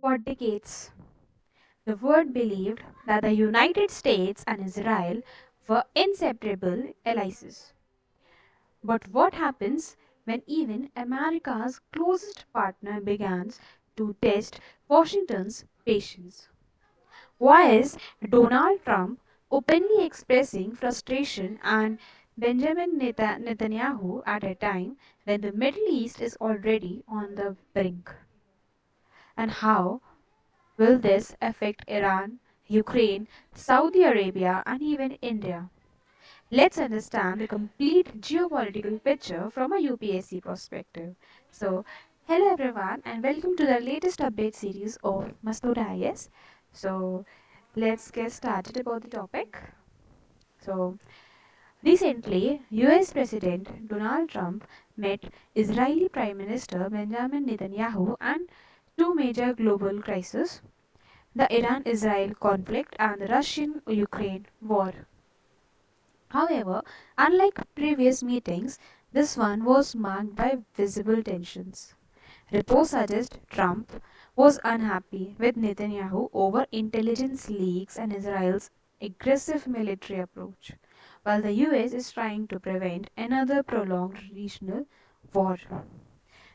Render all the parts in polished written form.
For decades, the world believed that the United States and Israel were inseparable allies. But what happens when even America's closest partner begins to test Washington's patience? Why is Donald Trump openly expressing frustration and Benjamin Netanyahu at a time when the Middle East is already on the brink? And how will this affect Iran, Ukraine, Saudi Arabia, and even India? Let's understand the complete geopolitical picture from a UPSC perspective. So, hello everyone, and welcome to the latest update series of Mastoora IS. So, let's get started about the topic. So, recently, US President Donald Trump met Israeli Prime Minister Benjamin Netanyahu and two major global crises, the Iran Israel conflict and the Russian Ukraine war. However, unlike previous meetings, this one was marked by visible tensions. Reports suggest Trump was unhappy with Netanyahu over intelligence leaks and Israel's aggressive military approach, while the US is trying to prevent another prolonged regional war.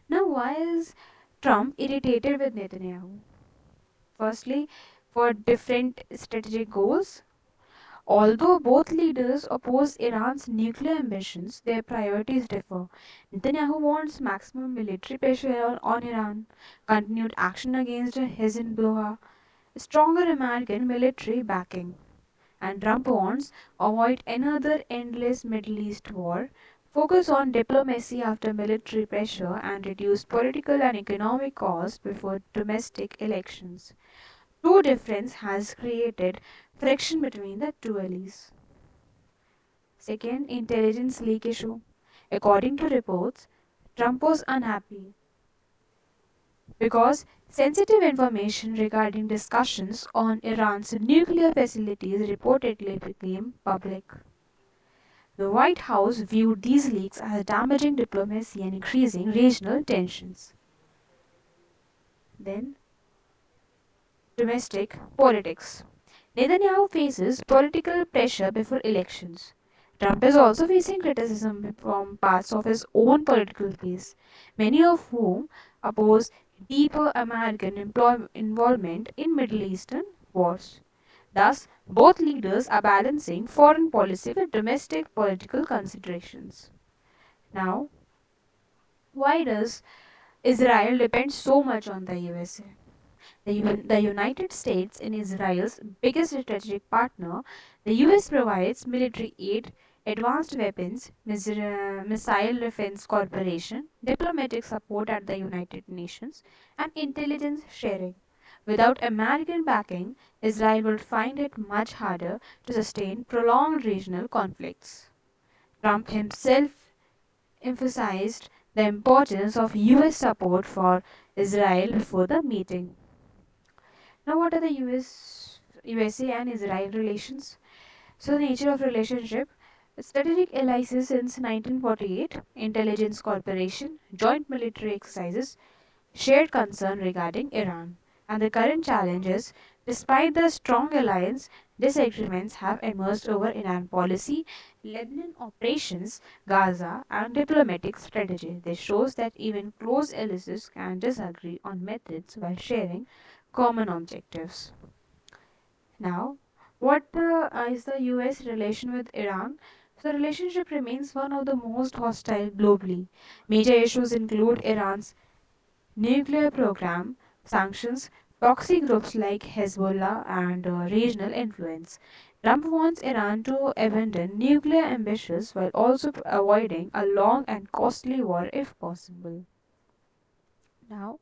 Now, why is Trump irritated with Netanyahu? Firstly, for different strategic goals. Although both leaders oppose Iran's nuclear ambitions, their priorities differ. Netanyahu wants maximum military pressure on Iran, continued action against Hezbollah, stronger American military backing, and Trump wants avoid another endless Middle East war, focus on diplomacy after military pressure, and reduce political and economic costs before domestic elections. Two difference has created friction between the two allies. Second, intelligence leak issue. According to reports, Trump was unhappy because sensitive information regarding discussions on Iran's nuclear facilities reportedly became public. The White House viewed these leaks as damaging diplomacy and increasing regional tensions. Then, domestic politics. Netanyahu faces political pressure before elections. Trump is also facing criticism from parts of his own political base, many of whom oppose deeper American involvement in Middle Eastern wars. Thus, both leaders are balancing foreign policy with domestic political considerations. Now, why does Israel depend so much on the USA? The United States is Israel's biggest strategic partner. The US provides military aid, advanced weapons, missile defense cooperation, diplomatic support at the United Nations, and intelligence sharing. Without American backing, Israel would find it much harder to sustain prolonged regional conflicts. Trump himself emphasized the importance of US support for Israel before the meeting. Now, what are the USA and Israel relations? So, the nature of relationship: strategic alliances since 1948, intelligence cooperation, joint military exercises, shared concern regarding Iran. And the current challenges: despite the strong alliance, disagreements have emerged over Iran policy, Lebanon operations, Gaza, and diplomatic strategy. This shows that even close allies can disagree on methods while sharing common objectives. Now, what is the US relation with Iran? So, the relationship remains one of the most hostile globally. Major issues include Iran's nuclear program, sanctions, proxy groups like Hezbollah, and regional influence. Trump wants Iran to abandon nuclear ambitions while also avoiding a long and costly war if possible. Now,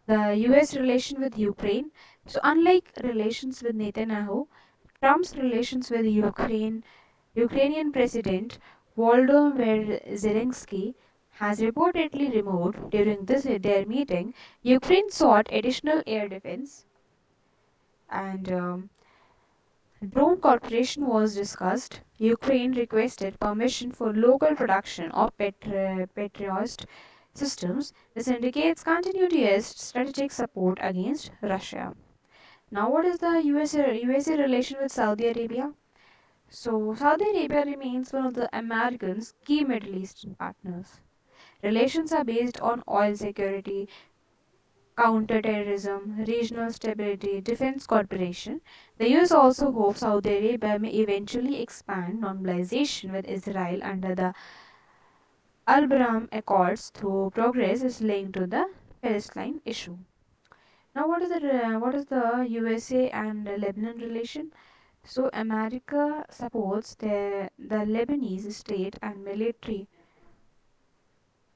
the US relation with Ukraine. So, unlike relations with Netanyahu, Trump's relations with Ukrainian President Volodymyr Zelenskyy has reportedly removed. During their meeting, Ukraine sought additional air defense and drone cooperation was discussed. Ukraine requested permission for local production of Patriot systems, this indicates continued US strategic support against Russia. Now, what is the USA relation with Saudi Arabia? So, Saudi Arabia remains one of the Americans' key Middle Eastern partners. Relations are based on oil security, counterterrorism, regional stability, defense cooperation. The US also hopes Saudi Arabia may eventually expand normalization with Israel under the Abraham Accords, though progress is linked to the Palestine issue. Now, what is the USA and Lebanon relation? So, America supports the Lebanese state and military,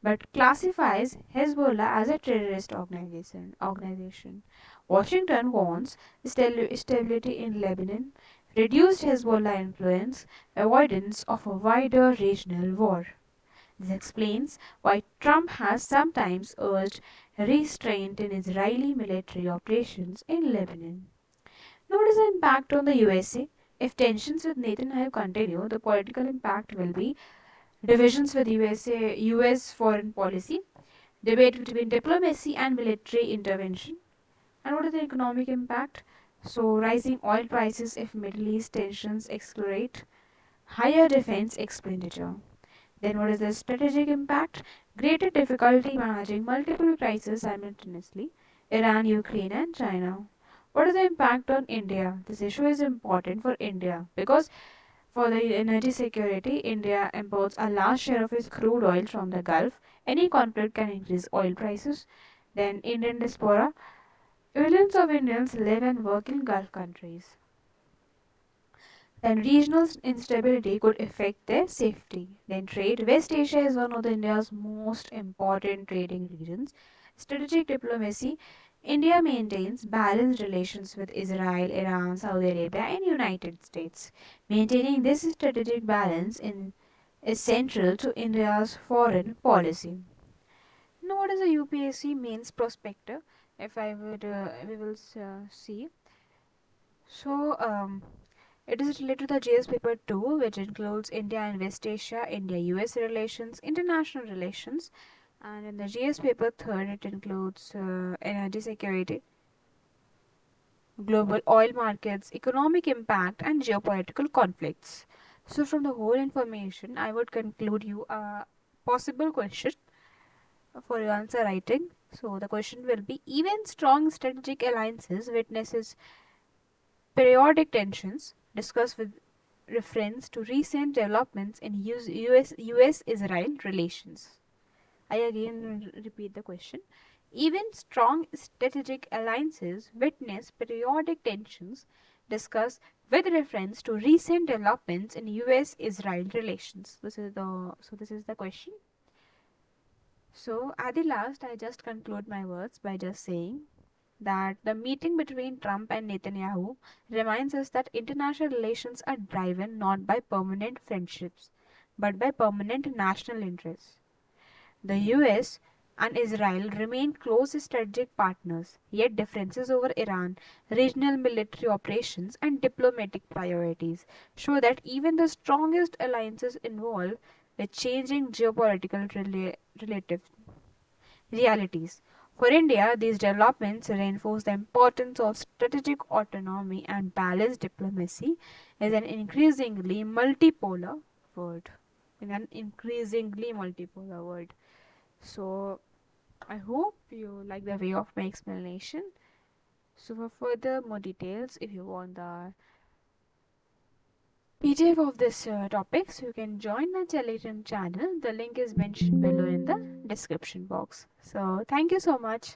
but classifies Hezbollah as a terrorist organization. Washington wants stability in Lebanon, reduced Hezbollah influence, avoidance of a wider regional war. This explains why Trump has sometimes urged restraint in Israeli military operations in Lebanon. Now, what is the impact on the USA? If tensions with Netanyahu continue, the political impact will be divisions with US foreign policy, debate between diplomacy and military intervention. And what is the economic impact? So, rising oil prices if Middle East tensions escalate, higher defense expenditure. Then, what is the strategic impact? Greater difficulty managing multiple crises simultaneously, Iran, Ukraine, and China. What is the impact on India? This issue is important for India because for the energy security, India imports a large share of its crude oil from the Gulf. Any conflict can increase oil prices. Then, Indian diaspora. Millions of Indians live and work in Gulf countries. Then regional instability could affect their safety. Then trade. West Asia is one of India's most important trading regions. Strategic diplomacy. India maintains balanced relations with Israel, Iran, Saudi Arabia, and United States. Maintaining this strategic balance is central to India's foreign policy. Now, what is a UPSC mains prospector? If I would, we will see. So, it is related to the GS paper 2, which includes India and West Asia, India-US relations, international relations, and in the GS paper 3, it includes energy security, global oil markets, economic impact, and geopolitical conflicts. So, from the whole information, I would conclude you a possible question for your answer writing. So, the question will be: even strong strategic alliances witnesses periodic tensions, discussed with reference to recent developments in US-Israel relations. I again repeat the question. Even strong strategic alliances witness periodic tensions, discussed with reference to recent developments in US-Israel relations. This is the question. So at the last, I just conclude my words by just saying that the meeting between Trump and Netanyahu reminds us that international relations are driven not by permanent friendships but by permanent national interests. The US and Israel remain close strategic partners, yet differences over Iran, regional military operations, and diplomatic priorities show that even the strongest alliances involve with changing geopolitical relative realities. For India, these developments reinforce the importance of strategic autonomy and balanced diplomacy as an increasingly multipolar world. In an increasingly multipolar world. So, I hope you like the way of my explanation. So, for further more details, if you want the PDF of this topic, so you can join my Telegram channel. The link is mentioned below in the description box. So, thank you so much.